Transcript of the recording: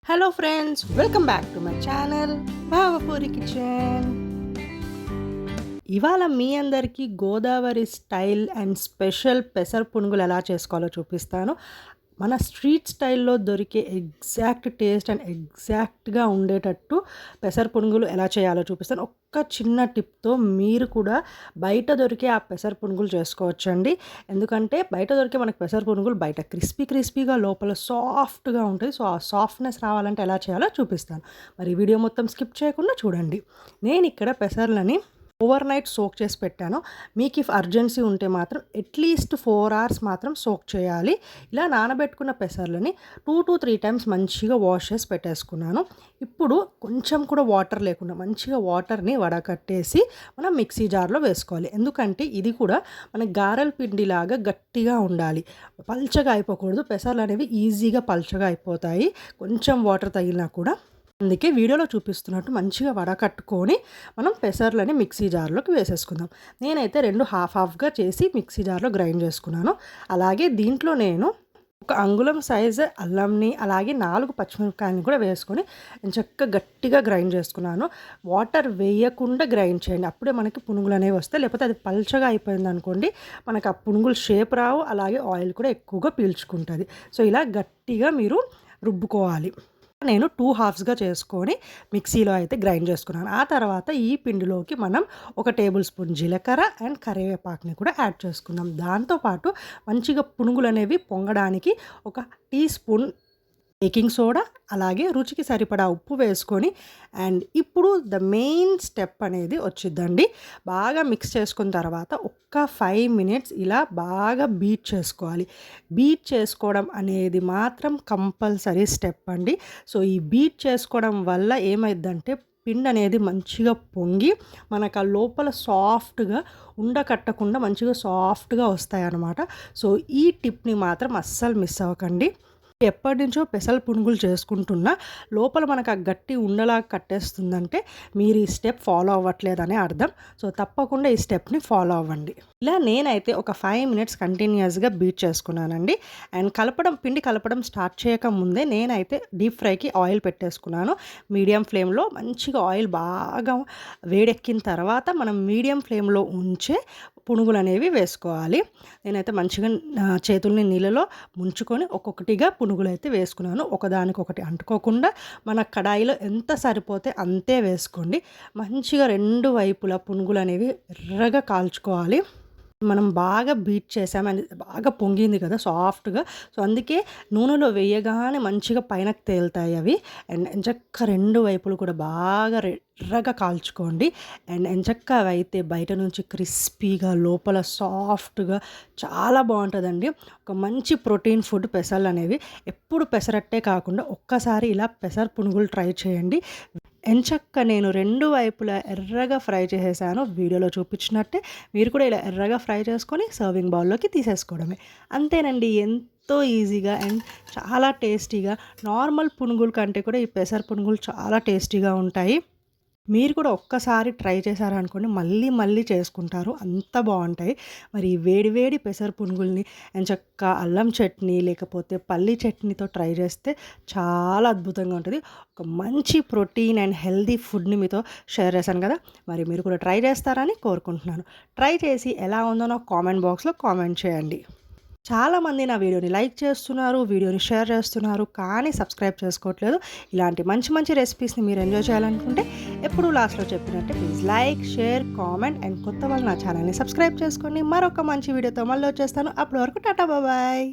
Hello friends, welcome back to my channel Bhavapuri kitchen. ఇవాళ మీ అందరికీ Godavari style and special పెసర పునుగులు ఎలా చేసుకోవాలో చూపిస్తాను. మన స్ట్రీట్ స్టైల్లో దొరికే ఎగ్జాక్ట్ టేస్ట్ అండ్ ఎగ్జాక్ట్గా ఉండేటట్టు పెసర పునుగులు ఎలా చేయాలో చూపిస్తాను. ఒక్క చిన్న టిప్తో మీరు కూడా బయట దొరికే ఆ పెసర పునుగులు చేసుకోవచ్చండి. ఎందుకంటే బయట దొరికే మనకి పెసర పునుగులు బయట క్రిస్పీగా లోపల సాఫ్ట్గా ఉంటుంది. సో ఆ సాఫ్ట్నెస్ రావాలంటే ఎలా చేయాలో చూపిస్తాను. మరి వీడియో మొత్తం స్కిప్ చేయకుండా చూడండి. నేను ఇక్కడ పెసర్లని ఓవర్ నైట్ సోక్ చేసి పెట్టాను. మీకు ఇఫ్ అర్జెన్సీ ఉంటే మాత్రం అట్లీస్ట్ 4 hours మాత్రం సోక్ చేయాలి. ఇలా నానబెట్టుకున్న పెసర్లని 2 to 3 times మంచిగా వాష్ చేసి పెట్టేసుకున్నాను. ఇప్పుడు కొంచెం కూడా వాటర్ లేకుండా మంచిగా వాటర్ని వడకట్టేసి మనం మిక్సీ జార్లో వేసుకోవాలి. ఎందుకంటే ఇది కూడా మన గారెల పిండిలాగా గట్టిగా ఉండాలి, పల్చగా అయిపోకూడదు. పెసర్లు అనేవి ఈజీగా పల్చగా అయిపోతాయి కొంచెం వాటర్ తగిలినా కూడా. అందుకే వీడియోలో చూపిస్తున్నట్టు మంచిగా వడకట్టుకొని మనం పెసర్లని మిక్సీ జార్లోకి వేసేసుకుందాం. నేనైతే 2 హాఫ్గా చేసి మిక్సీ జార్లో గ్రైండ్ చేసుకున్నాను. అలాగే దీంట్లో నేను 1 అంగుళం సైజు అల్లంని అలాగే 4 పచ్చిమిరపకాయలని కూడా వేసుకొని చక్కగా గట్టిగా గ్రైండ్ చేసుకున్నాను. వాటర్ వేయకుండా గ్రైండ్ చేయండి, అప్పుడే మనకి పునుగులు అనేవి వస్తాయి. లేకపోతే అది పల్చగా అయిపోయింది అనుకోండి, మనకు ఆ పునుగులు షేప్ రావు, అలాగే ఆయిల్ కూడా ఎక్కువగా పీల్చుకుంటుంది. సో ఇలా గట్టిగా మీరు రుబ్బుకోవాలి. నేను 2 హాఫ్స్గా చేసుకొని మిక్సీలో అయితే గ్రైండ్ చేసుకున్నాను. ఆ తర్వాత ఈ పిండిలోకి మనం 1 టేబుల్ స్పూన్ జీలకర్ర అండ్ కరివేపాకుని కూడా యాడ్ చేసుకుందాం. దాంతోపాటు మంచిగా పునుగులు అనేవి పొంగడానికి 1 టీ స్పూన్ బేకింగ్ సోడా అలాగే రుచికి సరిపడా ఉప్పు వేసుకొని ఇప్పుడు ద మెయిన్ స్టెప్ అనేది వచ్చిద్దండి. బాగా మిక్స్ చేసుకున్న తర్వాత 5 minutes ఇలా బాగా బీట్ చేసుకోవాలి. బీట్ చేసుకోవడం అనేది మాత్రం కంపల్సరీ స్టెప్ అండి. సో ఈ బీట్ చేసుకోవడం వల్ల ఏమైందంటే పిండి అనేది మంచిగా పొంగి మనకు ఆ లోపల సాఫ్ట్గా ఉండకట్టకుండా మంచిగా సాఫ్ట్గా వస్తాయి అన్నమాట. సో ఈ టిప్ని మాత్రం అస్సలు మిస్ అవ్వకండి. ఎప్పటి నుంచో పెసల పునుగులు చేసుకుంటున్నా లోపల మనకు ఆ గట్టి ఉండలా కట్టేస్తుందంటే మీరు ఈ స్టెప్ ఫాలో అవ్వట్లేదనే అర్థం. సో తప్పకుండా ఈ స్టెప్ని ఫాలో అవ్వండి. ఇలా నేనైతే 5 minutes కంటిన్యూస్గా బీట్ చేసుకున్నానండి. పిండి కలపడం స్టార్ట్ చేయక ముందే నేనైతే డీప్ ఫ్రైకి ఆయిల్ పెట్టేసుకున్నాను. మీడియం ఫ్లేమ్లో మంచిగా ఆయిల్ బాగా వేడెక్కిన తర్వాత మనం మీడియం ఫ్లేమ్లో ఉంచే పునుగులు అనేవి వేసుకోవాలి. నేనైతే మంచిగా చేతుల్ని నీళ్ళలో ముంచుకొని ఒక్కొక్కటిగా పునుగులు అయితే వేసుకున్నాను. ఒకదానికొకటి అంటుకోకుండా మన కడాయిలో ఎంత సరిపోతే అంతే వేసుకోండి. మంచిగా 2 వైపులా పునుగులు అనేవి ఎర్రగా కాల్చుకోవాలి. మనం బాగా బీట్ చేసామని బాగా పొంగింది కదా సాఫ్ట్గా. సో అందుకే నూనెలో వేయగానే మంచిగా పైనకు తేలుతాయి అవి. ఎంచక్క 2 వైపులు కూడా బాగా ఎర్రగా కాల్చుకోండి. ఎంచక్క అయితే బయట నుంచి క్రిస్పీగా లోపల సాఫ్ట్గా చాలా బాగుంటుందండి. ఒక మంచి ప్రోటీన్ ఫుడ్ పెసర్లు అనేవి. ఎప్పుడు పెసరట్టే కాకుండా ఒక్కసారి ఇలా పెసర పునుగులు ట్రై చేయండి. ఎంచక్క నేను 2 వైపులా ఎర్రగా ఫ్రై చేసేసాను. వీడియోలో చూపించినట్టే మీరు కూడా ఇలా ఎర్రగా ఫ్రై చేసుకొని సర్వింగ్ బౌల్లోకి తీసేసుకోవడమే. అంతేనండి, ఎంతో ఈజీగా అండ్ చాలా టేస్టీగా. నార్మల్ పునుగుల కంటే కూడా ఈ పెసర పునుగులు చాలా టేస్టీగా ఉంటాయి. మీరు కూడా ఒక్కసారి ట్రై చేశారనుకోండి మళ్ళీ చేసుకుంటారు, అంత బాగుంటాయి. మరి వేడి పెసర పునుగుల్ని ఎంచక్కా అల్లం చట్నీ లేకపోతే పల్లి చట్నీతో ట్రై చేస్తే చాలా అద్భుతంగా ఉంటుంది. ఒక మంచి ప్రోటీన్ అండ్ హెల్దీ ఫుడ్ని మీతో షేర్ చేశాను కదా, మరి మీరు కూడా ట్రై చేస్తారని కోరుకుంటున్నాను. ట్రై చేసి ఎలా ఉందో నాకు కామెంట్ బాక్స్లో కామెంట్ చేయండి. చాలామంది నా వీడియోని లైక్ చేస్తున్నారు, వీడియోని షేర్ చేస్తున్నారు, కానీ సబ్స్క్రైబ్ చేసుకోవట్లేదు. ఇలాంటి మంచి రెసిపీస్ని మీరు ఎంజాయ్ చేయాలనుకుంటే ఎప్పుడు లాస్ట్లో చెప్పినట్టే please like, share, comment and కొత్త వాళ్ళు నా ఛానల్ని సబ్స్క్రైబ్ చేసుకోండి. మరొక మంచి వీడియోతో మళ్ళీ వచ్చేస్తాను. అప్పటి వరకు టాటా బాయ్.